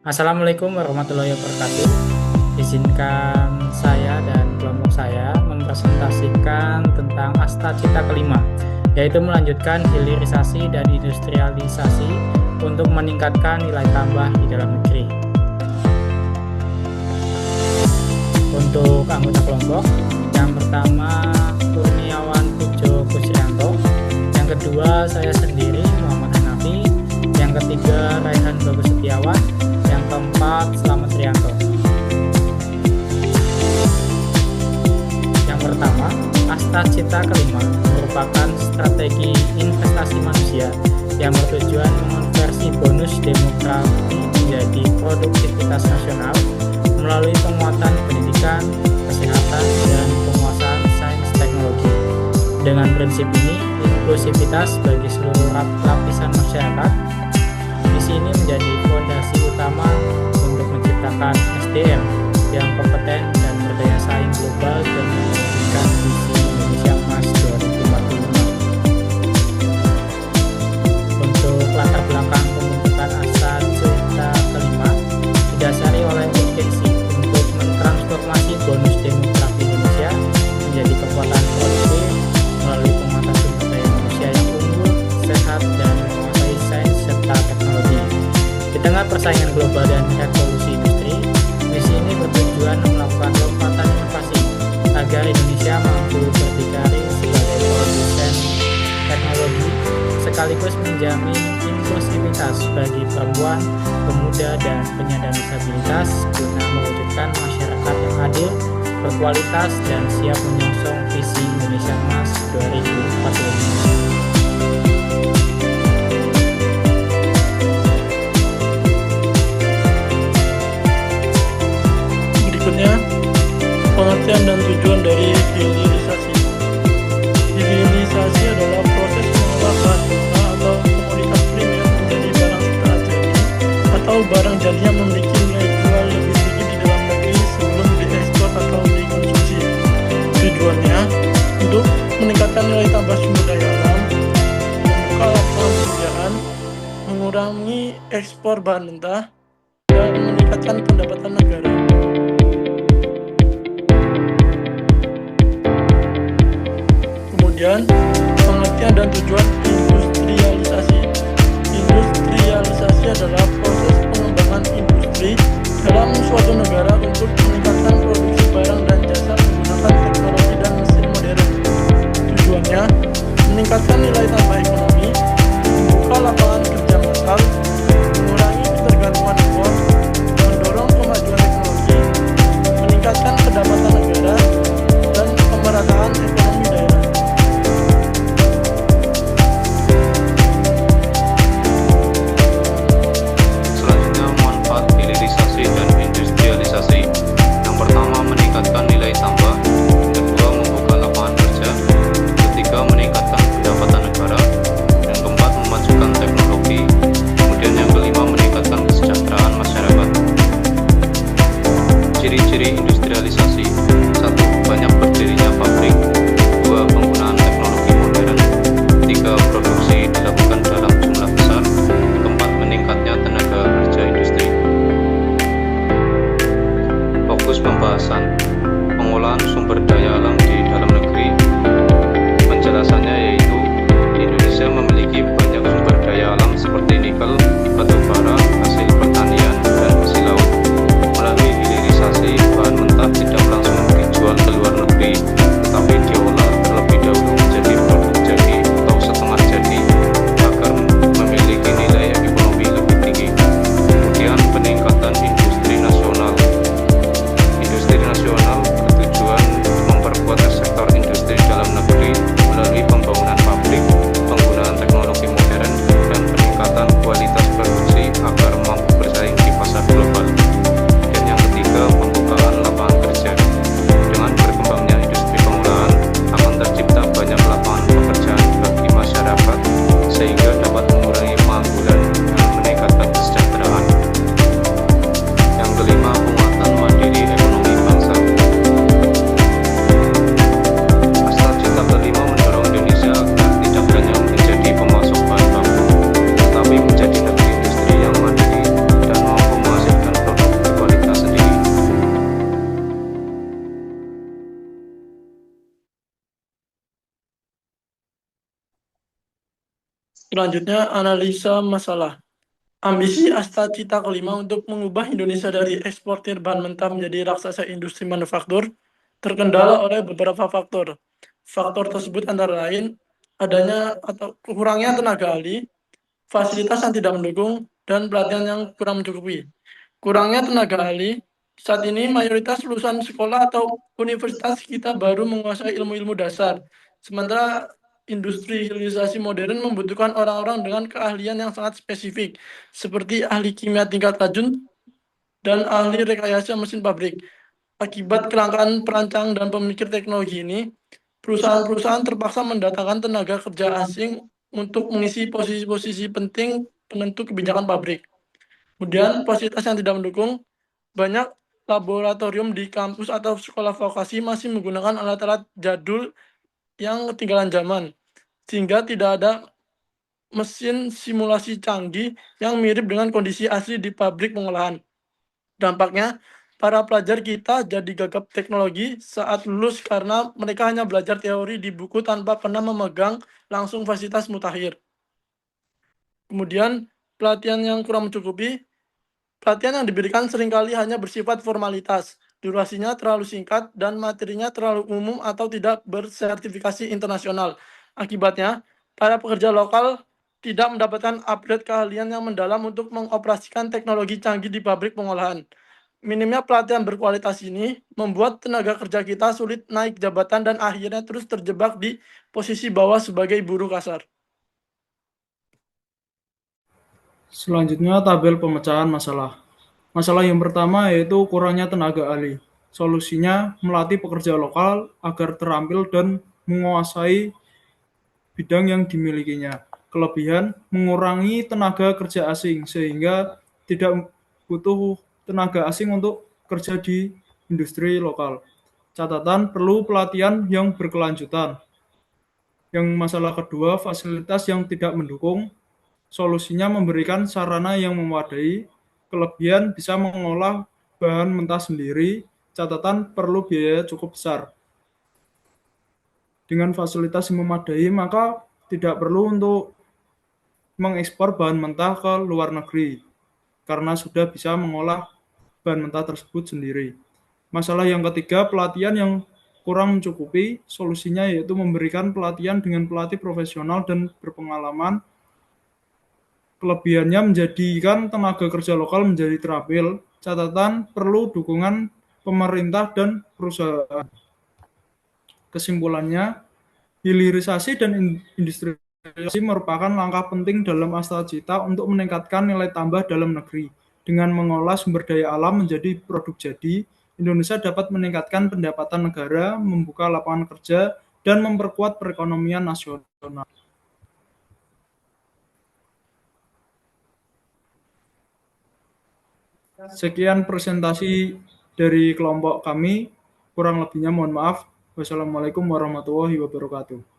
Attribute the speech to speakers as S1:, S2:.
S1: Assalamualaikum warahmatullahi wabarakatuh. Izinkan saya dan kelompok saya mempresentasikan tentang Asta Cita kelima, yaitu melanjutkan hilirisasi dan industrialisasi untuk meningkatkan nilai tambah di dalam negeri. Untuk anggota kelompok, yang pertama Kurniawan Pujo Kusrianto, yang kedua saya sendiri Muhammad Hanafi, yang ketiga Raihan Bagus Setiawan, yang keempat Slamet Rianto. Yang pertama, Asta Cita kelima merupakan strategi investasi manusia yang bertujuan mengonversi bonus demografi menjadi produktivitas nasional melalui penguatan pendidikan, kesehatan, dan penguasaan sains teknologi. Dengan prinsip ini, inklusivitas bagi seluruh lapisan masyarakat di sini menjadi fondasi utama untuk menciptakan SDM yang kompeten dan berdaya saing global dan mewujudkan visi Indonesia Emas 2045. Untuk latar belakang pembentukan Asta Cita kelima didasari oleh urgensi untuk mentransformasi bonus demografi Indonesia menjadi kekuatan produktif melalui penguatan sumber daya manusia yang unggul, sehat, dan menguasai sains serta teknologi. Di tengah persaingan global dan revolusi industri, misi ini bertujuan melakukan lompatan inovasi agar Indonesia mampu berdikari sebagai produsen teknologi sekaligus menjamin inklusivitas bagi perempuan, pemuda, dan penyandang disabilitas guna mewujudkan masyarakat yang adil, berkualitas, dan siap menyongsong visi Indonesia Emas 2045.
S2: Berikutnya, pengertian dan tujuan dari hilirisasi. Hilirisasi adalah proses mengolah bahan mentah atau komoditas primer menjadi barang setengah jadi atau barang jadi yang memiliki nilai jual lebih tinggi di dalam negeri sebelum diekspor atau dikonsumsi. Tujuannya untuk meningkatkan nilai tambah sumber daya alam, membuka lapangan pekerjaan, mengurangi ekspor bahan mentah, dan meningkatkan pendapatan negara. Kemudian, pengertian dan tujuan industrialisasi. Industrialisasi adalah proses pengembangan industri dalam suatu negara untuk meningkatkan produksi barang dan jasa menggunakan teknologi dan mesin modern. Tujuannya, meningkatkan nilai tambah ekonomi, membuka lapangan kerja massal, mengurangi ketergantungan impor, mendorong kemajuan teknologi, meningkatkan pendapatan negara, dan pemerataan ekonomi daerah.
S3: Dan industrialisasi. Yang pertama, meningkatkan nilai tambah. Yang kedua, membuka lapangan kerja. Ketiga, meningkatkan pendapatan negara. Yang keempat, memajukan teknologi. Kemudian yang kelima, meningkatkan kesejahteraan masyarakat. Ciri-ciri industrialisasi: 1. Banyak berdirinya pabrik. 2. Penggunaan teknologi modern. 3. Produksi dilakukan dalam jumlah besar. Keempat, meningkatnya tenaga kerja industri. Fokus pembahasan: pengolahan sumber daya alam di dalam negeri. Penjelasannya yaitu Indonesia memiliki banyak sumber daya alam seperti nikel, batu bara, hasil pertanian, dan hasil laut. Melalui hilirisasi, bahan mentah tidak langsung dijual ke luar negeri, tetapi diolah terlebih dahulu menjadi produk jadi atau setengah jadi agar memiliki nilai ekonomi lebih tinggi. Kemudian peningkatan industri nasional. Industri nasional bertujuan memperkuat
S2: Selanjutnya, analisa masalah. Ambisi Asta Cita kelima untuk mengubah Indonesia dari eksportir bahan mentah menjadi raksasa industri manufaktur terkendala oleh beberapa faktor. Faktor tersebut antara lain adanya atau kurangnya tenaga ahli, fasilitas yang tidak mendukung, dan pelatihan yang kurang mencukupi. Kurangnya tenaga ahli, saat ini mayoritas lulusan sekolah atau universitas kita baru menguasai ilmu-ilmu dasar, sementara industrialisasi modern membutuhkan orang-orang dengan keahlian yang sangat spesifik, seperti ahli kimia tingkat rajin dan ahli rekayasa mesin pabrik. Akibat kelangkaan perancang dan pemikir teknologi ini, perusahaan-perusahaan terpaksa mendatangkan tenaga kerja asing untuk mengisi posisi-posisi penting penentu kebijakan pabrik. Kemudian, fasilitas yang tidak mendukung, banyak laboratorium di kampus atau sekolah vokasi masih menggunakan alat-alat jadul yang ketinggalan zaman, sehingga tidak ada mesin simulasi canggih yang mirip dengan kondisi asli di pabrik pengolahan. Dampaknya, para pelajar kita jadi gagap teknologi saat lulus karena mereka hanya belajar teori di buku tanpa pernah memegang langsung fasilitas mutakhir. Kemudian, pelatihan yang kurang mencukupi, pelatihan yang diberikan seringkali hanya bersifat formalitas, durasinya terlalu singkat, dan materinya terlalu umum atau tidak bersertifikasi internasional. Akibatnya, para pekerja lokal tidak mendapatkan upgrade keahlian yang mendalam untuk mengoperasikan teknologi canggih di pabrik pengolahan. Minimnya pelatihan berkualitas ini membuat tenaga kerja kita sulit naik jabatan dan akhirnya terus terjebak di posisi bawah sebagai buruh kasar.
S4: Selanjutnya, tabel pemecahan masalah. Masalah yang pertama yaitu kurangnya tenaga ahli. Solusinya, melatih pekerja lokal agar terampil dan menguasai bidang yang dimilikinya. Kelebihan, mengurangi tenaga kerja asing sehingga tidak butuh tenaga asing untuk kerja di industri lokal. Catatan, perlu pelatihan yang berkelanjutan. Yang masalah kedua, fasilitas yang tidak mendukung. Solusinya memberikan sarana yang memadai. Kelebihan, bisa mengolah bahan mentah sendiri. Catatan, perlu biaya cukup besar. Dengan fasilitas yang memadai, maka tidak perlu untuk mengekspor bahan mentah ke luar negeri, karena sudah bisa mengolah bahan mentah tersebut sendiri. Masalah yang ketiga, pelatihan yang kurang mencukupi. Solusinya yaitu memberikan pelatihan dengan pelatih profesional dan berpengalaman. Kelebihannya menjadikan tenaga kerja lokal menjadi terampil. Catatan, perlu dukungan pemerintah dan perusahaan. Kesimpulannya, hilirisasi dan industrialisasi merupakan langkah penting dalam Asta Cita untuk meningkatkan nilai tambah dalam negeri. Dengan mengolah sumber daya alam menjadi produk jadi, Indonesia dapat meningkatkan pendapatan negara, membuka lapangan kerja, dan memperkuat perekonomian nasional. Sekian presentasi dari kelompok kami. Kurang lebihnya mohon maaf. Wassalamualaikum warahmatullahi wabarakatuh.